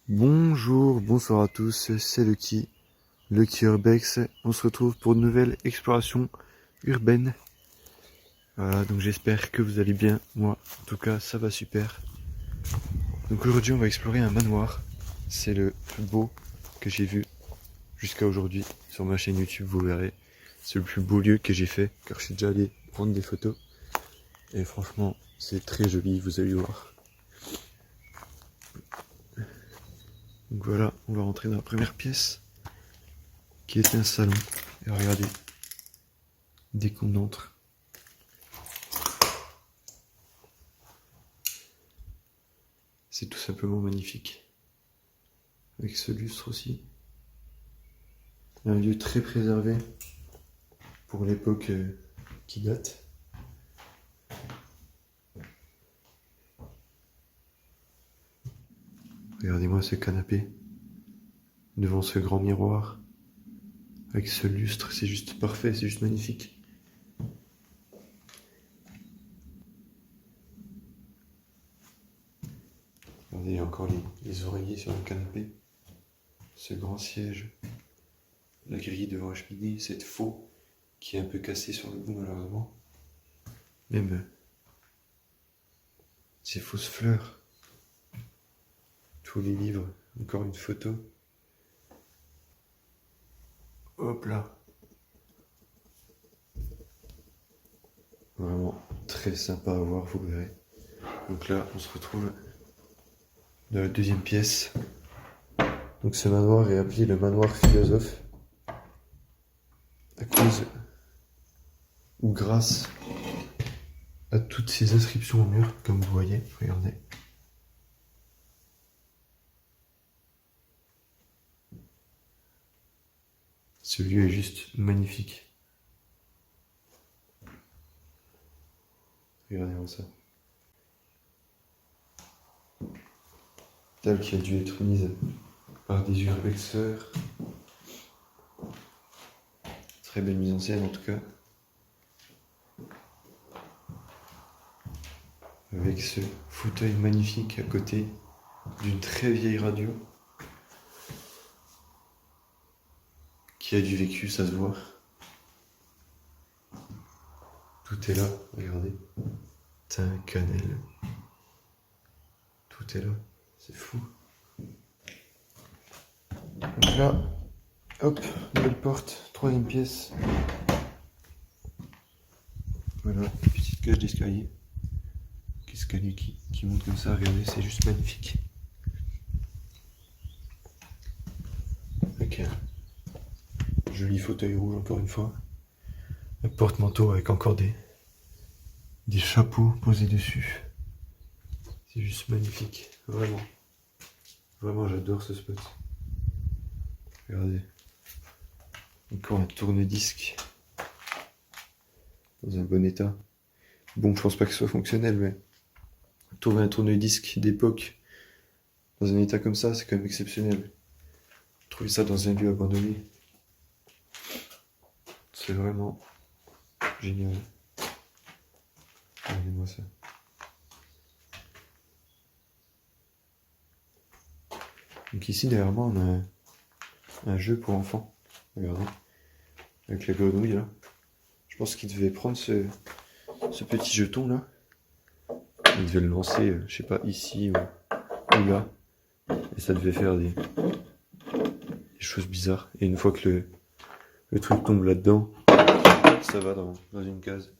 Bonjour, bonsoir à tous, c'est Lucky Urbex. On se retrouve pour une nouvelle exploration urbaine. Voilà, donc j'espère que vous allez bien. Moi, en tout cas, ça va super. Donc aujourd'hui, on va explorer un manoir. C'est le plus beau que j'ai vu jusqu'à aujourd'hui sur ma chaîne YouTube, vous verrez. C'est le plus beau lieu que j'ai fait, car je suis déjà allé prendre des photos. Et franchement, c'est très joli, vous allez voir. Donc voilà, on va rentrer dans la première pièce, qui est un salon. Et regardez, dès qu'on entre, c'est tout simplement magnifique. Avec ce lustre aussi. Un lieu très préservé pour l'époque qui date. Regardez-moi ce canapé devant ce grand miroir. Avec ce lustre, c'est juste parfait, c'est juste magnifique. Regardez, il y a encore les oreillers sur le canapé. Ce grand siège. La grille devant la cheminée, cette faux qui est un peu cassée sur le bout malheureusement. Même ces fausses fleurs. Tous les livres. Encore une photo. Hop là. Vraiment très sympa à voir, vous verrez. Donc là, on se retrouve dans la deuxième pièce. Donc ce manoir est appelé le manoir philosophe à cause ou grâce à toutes ces inscriptions au mur, comme vous voyez, regardez. Ce lieu est juste magnifique. Regardez-moi ça. Telle qui a dû être mise par des urbexeurs. Très belle mise en scène en tout cas. Avec ce fauteuil magnifique à côté d'une très vieille radio. Qui a du vécu, ça se voit. Tout est là, regardez. Thym, cannelle. Tout est là, c'est fou. Donc là, hop, nouvelle porte, troisième pièce. Voilà, petite cage d'escalier. Escalier qui monte comme ça, regardez, c'est juste magnifique. Avec un joli fauteuil rouge encore une fois. Un porte-manteau avec encore des chapeaux posés dessus. C'est juste magnifique, vraiment. Vraiment, j'adore ce spot. Regardez. Encore un tourne-disque. Dans un bon état. Bon, je pense pas que ce soit fonctionnel, mais trouver un tourne-disque d'époque dans un état comme ça, c'est quand même exceptionnel. Trouver ça dans un lieu abandonné, c'est vraiment génial. Regardez-moi ça. Donc ici derrière moi on a un jeu pour enfants. Regardez. Avec la grenouille là. Je pense qu'il devait prendre ce petit jeton là. Il devait le lancer, je sais pas, ici ou là. Et ça devait faire des choses bizarres. Et une fois que le truc tombe là-dedans, ça va dans une case.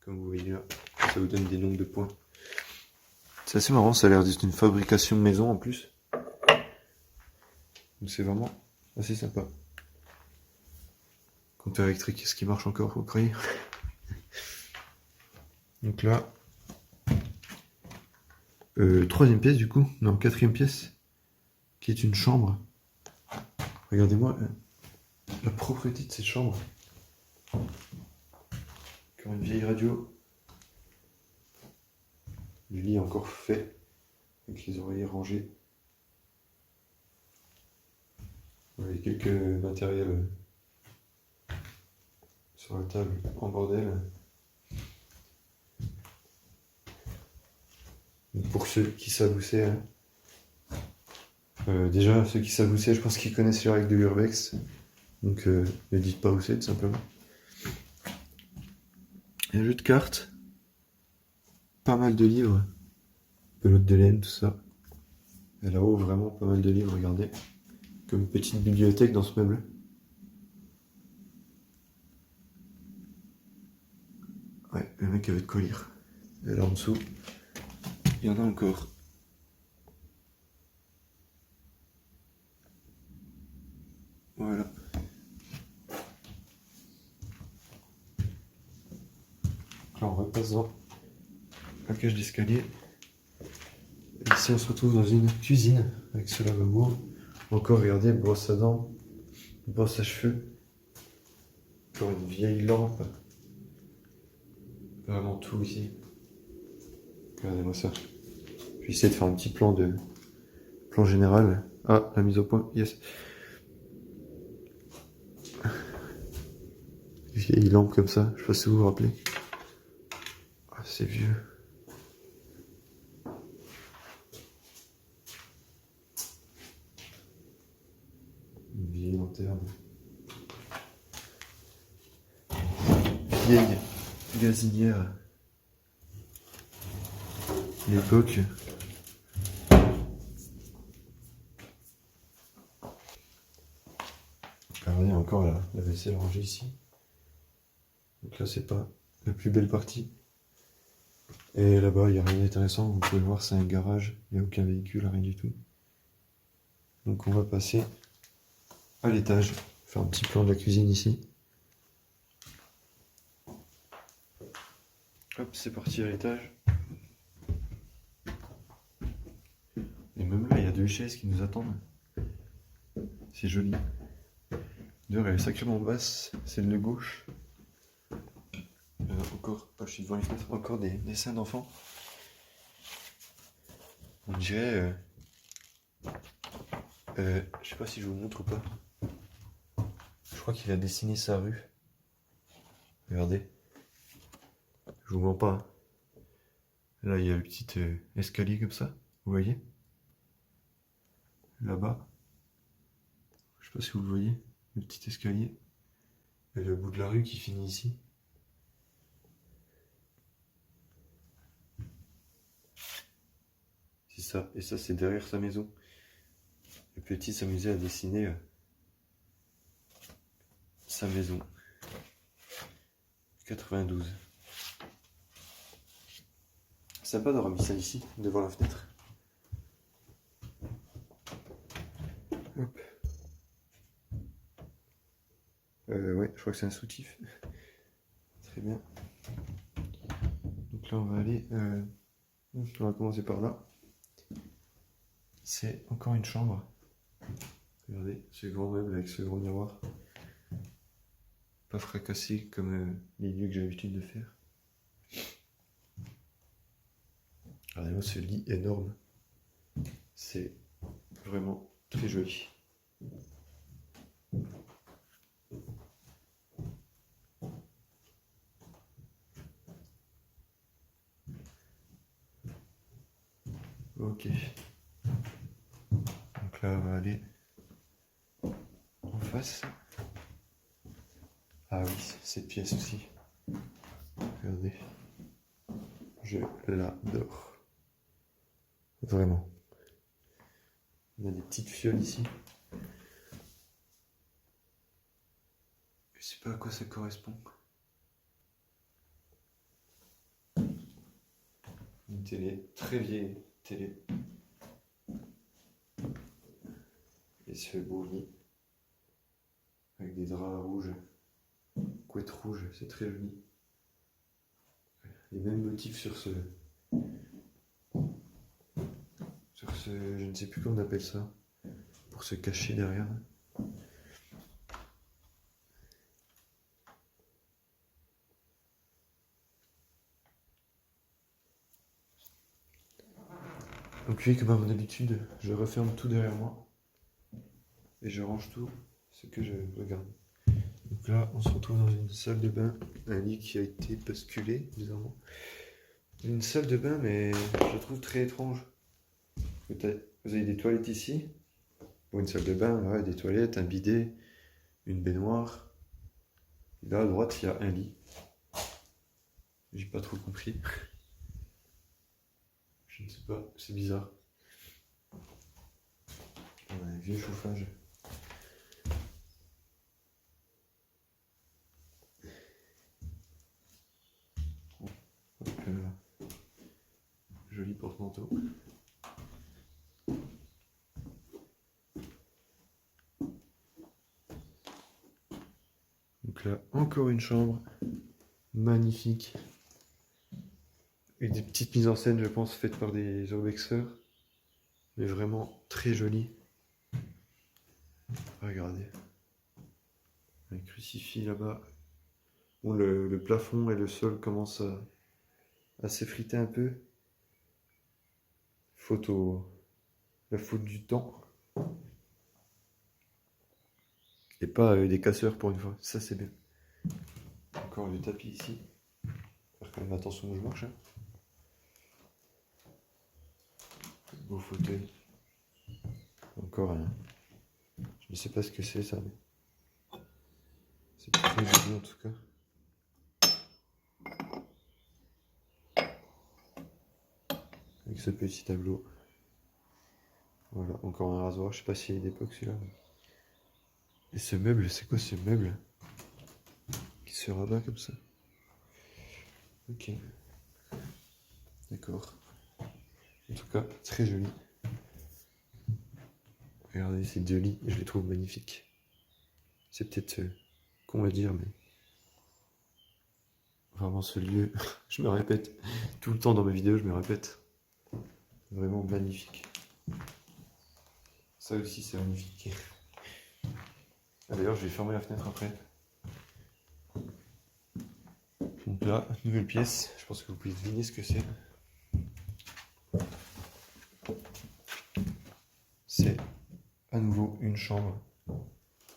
Comme vous voyez là. Ça vous donne des nombres de points. C'est assez marrant, ça a l'air d'être une fabrication maison en plus. Donc c'est vraiment assez sympa. Compteur électrique, est-ce qu'il marche encore, vous croyez? Donc là, troisième pièce du coup, non, quatrième pièce, qui est une chambre. Regardez-moi la propreté de cette chambre. Encore une vieille radio. Le lit encore fait, avec les oreillers rangés. Avec quelques matériels sur la table en bordel. Donc pour ceux qui savent où c'est, hein, Déjà, ceux qui savent où c'est, je pense qu'ils connaissent les règles de l'urbex. Donc ne dites pas où c'est, tout simplement. Un jeu de cartes. Pas mal de livres. Pelote de laine, tout ça. Et là-haut, vraiment pas mal de livres, regardez. Comme une petite bibliothèque dans ce meuble. Ouais, le mec avait de quoi lire. Et là en dessous, il y en a encore. Voilà. Là on repasse dans la cage d'escalier. Ici on se retrouve dans une cuisine avec ce lavabo. Encore regardez, brosse à dents, brosse à cheveux. Encore une vieille lampe. Vraiment tout ici. Regardez-moi ça. Je vais essayer de faire un petit plan général. Ah, la mise au point, yes. Vieille lampe comme ça, je sais pas si vous vous rappelez. Ah, c'est vieux. Une vieille lanterne. Vieille gazinière. L'époque. Regardez encore la vaisselle rangée ici. Donc là c'est pas la plus belle partie. Et là-bas il n'y a rien d'intéressant, vous pouvez le voir, c'est un garage, il n'y a aucun véhicule, rien du tout. Donc on va passer à l'étage, faire un petit plan de la cuisine ici. Hop, c'est parti à l'étage. Et même là il y a deux chaises qui nous attendent. C'est joli. D'ailleurs elle est sacrément basse, celle de gauche. Encore, je suis devant les fenêtres, encore des dessins d'enfants. On dirait... je sais pas si je vous le montre ou pas. Je crois qu'il a dessiné sa rue. Regardez. Je vous mens pas. Hein. Là, il y a le petit escalier comme ça. Vous voyez? Là-bas. Je sais pas si vous le voyez. Le petit escalier. Et le bout de la rue qui finit ici. C'est ça. Et ça, c'est derrière sa maison. Le petit s'amusait à dessiner sa maison. 92. Sympa d'avoir mis ça ici, devant la fenêtre. Hop. Ouais, je crois que c'est un soutif. Très bien. Donc là, on va aller... on va commencer par là. C'est encore une chambre. Regardez, ce grand meuble avec ce gros miroir. Pas fracassé comme les lieux que j'ai l'habitude de faire. Regardez-moi ce lit énorme. C'est vraiment très joli. Ok. Donc là, on va aller en face. Ah oui, cette pièce aussi. Regardez. Je l'adore. Vraiment. Il y a des petites fioles ici. Je sais pas à quoi ça correspond. Une télé, très vieille télé. Et ce beau lit. Avec des draps rouges. Couette rouge, c'est très joli. Les mêmes motifs sur ce... je ne sais plus comment on appelle ça. Pour se cacher derrière. Donc oui, comme à mon habitude, je referme tout derrière moi. Et je range tout ce que je regarde. Donc là, on se retrouve dans une salle de bain. Un lit qui a été basculé, bizarrement. Une salle de bain, mais je trouve très étrange. Vous avez des toilettes ici. Bon, une salle de bain, là, des toilettes, un bidet, une baignoire. Et là, à droite, il y a un lit. J'ai pas trop compris. Je ne sais pas, c'est bizarre. On a un vieux chauffage. Hop là. Joli porte-manteau. Donc là, encore une chambre. Magnifique. Et des petites mises en scène, je pense, faites par des urbexeurs. Mais vraiment très jolies. Regardez. Un crucifix là-bas. Bon, le plafond et le sol commencent à s'effriter un peu. La faute du temps. Et pas des casseurs pour une fois. Ça, c'est bien. Encore le tapis ici. Faire quand même attention où je marche. Hein. Beau fauteuil. Encore un. Je ne sais pas ce que c'est ça, mais c'est très joli en tout cas. Avec ce petit tableau. Voilà, encore un rasoir. Je sais pas s'il est d'époque celui-là. Et ce meuble, c'est quoi ce meuble qui se rabat comme ça? Ok. D'accord. En tout cas, très joli. Regardez ces deux lits, je les trouve magnifiques. C'est peut-être qu'on va dire, mais vraiment ce lieu, je me répète, tout le temps dans mes vidéos, je me répète. Vraiment magnifique. Ça aussi, c'est magnifique. Ah, d'ailleurs, je vais fermer la fenêtre après. Donc là, nouvelle pièce. Je pense que vous pouvez deviner ce que c'est. C'est à nouveau une chambre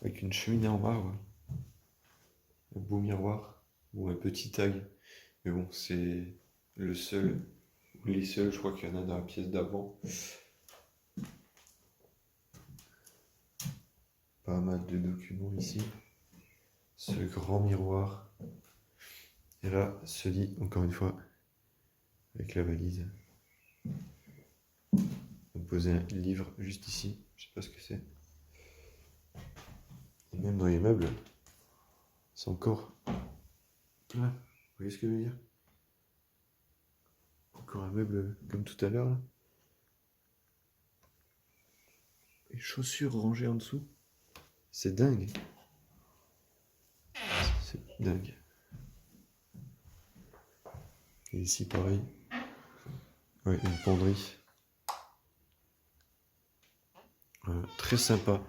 avec une cheminée en marbre, un beau miroir ou un petit tag. Mais bon, c'est le seul ou les seuls, je crois qu'il y en a dans la pièce d'avant. Pas mal de documents ici. Ce grand miroir. Et là, ce lit, encore une fois, avec la valise. On peut poser un livre juste ici. Je sais pas ce que c'est. Et même dans les meubles, c'est encore plein. Vous voyez ce que je veux dire? Encore un meuble comme tout à l'heure là. Les chaussures rangées en dessous. C'est dingue. C'est dingue. Et ici pareil. Ouais, une penderie. Très sympa.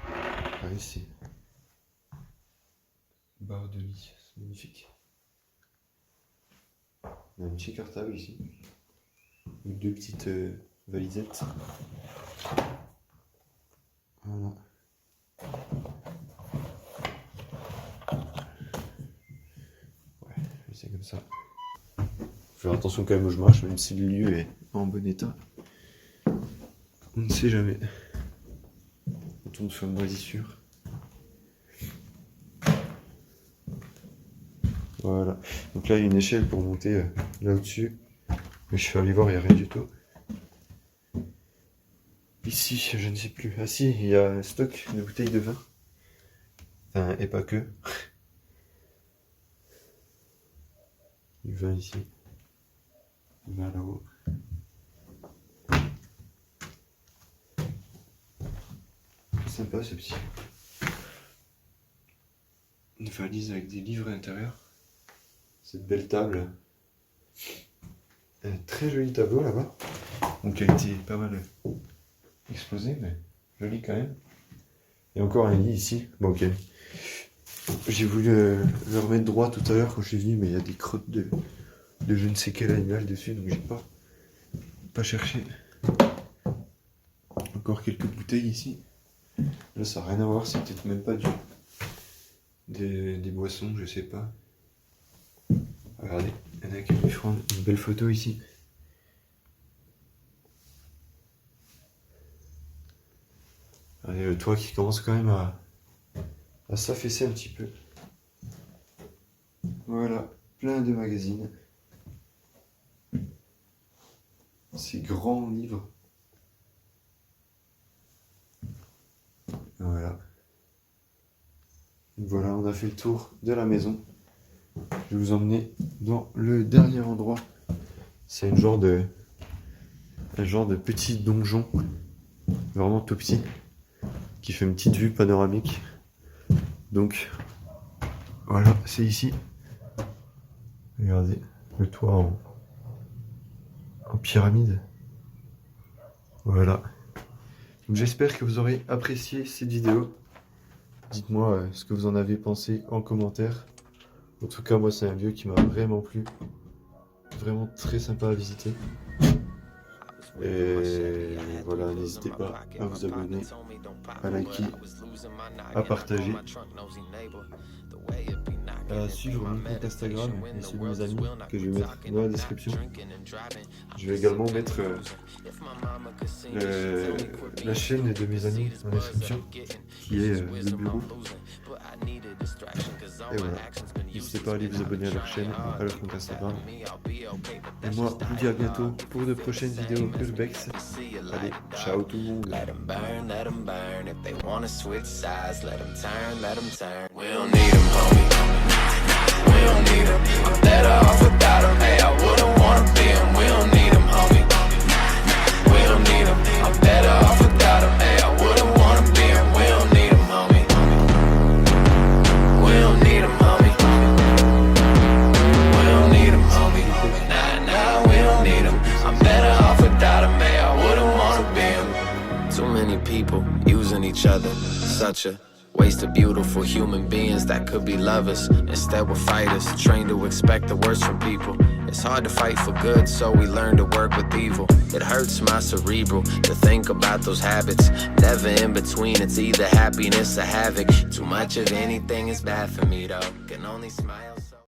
Ah, ici. Barre de lit, c'est magnifique. On a un petit cartable ici. Avec deux petites valisettes. Voilà. Ouais, c'est comme ça. Faut faire attention quand même où je marche, même si le lieu est en bon état. On ne sait jamais. On tombe sur une moisissure. Voilà. Donc là, il y a une échelle pour monter là au-dessus. Mais je suis allé voir, il n'y a rien du tout. Ici, je ne sais plus. Ah si, il y a un stock de bouteilles de vin. Enfin, et pas que. Du vin ici. Du vin là-haut. Sympa ce petit. Une valise avec des livres à l'intérieur. Cette belle table. Un très joli tableau là-bas. Donc qui a été pas mal explosé, mais joli quand même. Et encore un lit ici. Bon, ok. J'ai voulu le remettre droit tout à l'heure quand je suis venu, mais il y a des crottes de je ne sais quel animal dessus, donc j'ai pas cherché. Encore quelques bouteilles ici. Là, ça n'a rien à voir, c'est peut-être même pas des boissons, je sais pas. Regardez, il y en a qui vont prendre une belle photo ici. Allez, le toit qui commence quand même à s'affaisser un petit peu. Voilà, plein de magazines. Ces grands livres. Voilà. Voilà, on a fait le tour de la maison. Je vais vous emmener dans le dernier endroit. C'est un genre de petit donjon, vraiment tout petit, qui fait une petite vue panoramique. Donc, voilà, c'est ici. Regardez, le toit en pyramide. Voilà. Donc j'espère que vous aurez apprécié cette vidéo. Dites-moi ce que vous en avez pensé en commentaire. En tout cas, moi, c'est un lieu qui m'a vraiment plu. Vraiment très sympa à visiter. Et voilà, n'hésitez pas à vous abonner, à liker, à partager, à suivre mon compte Instagram et celui de mes amis que je vais mettre dans la description. Je vais également mettre la chaîne de mes amis dans la description, qui est le bureau. Et voilà, n'hésitez pas à aller vous abonner à leur chaîne, à leur compte Instagram. Et moi, je vous dis à bientôt pour de prochaines vidéos Urbex. Allez, ciao tout le monde. Let them burn, let them burn. If they wanna switch sides, let them turn, let them turn. We don't need them, homie. We don't need them. I'm better off without them. Hey, I wouldn't wanna be them. We don't need them, homie. We don't need them. I'm better off without them. Hey, I wouldn't wanna be them. We don't need them, homie. We don't need them, homie. We don't need them, homie. Nah, nah, we don't need them. I'm better off without them. Hey, I wouldn't wanna be them. Too many people using each other, such a waste of beautiful human beings that could be lovers. Instead we're fighters, trained to expect the worst from people. It's hard to fight for good, so we learn to work with evil. It hurts my cerebral to think about those habits. Never in between, it's either happiness or havoc. Too much of anything is bad for me though, can only smile.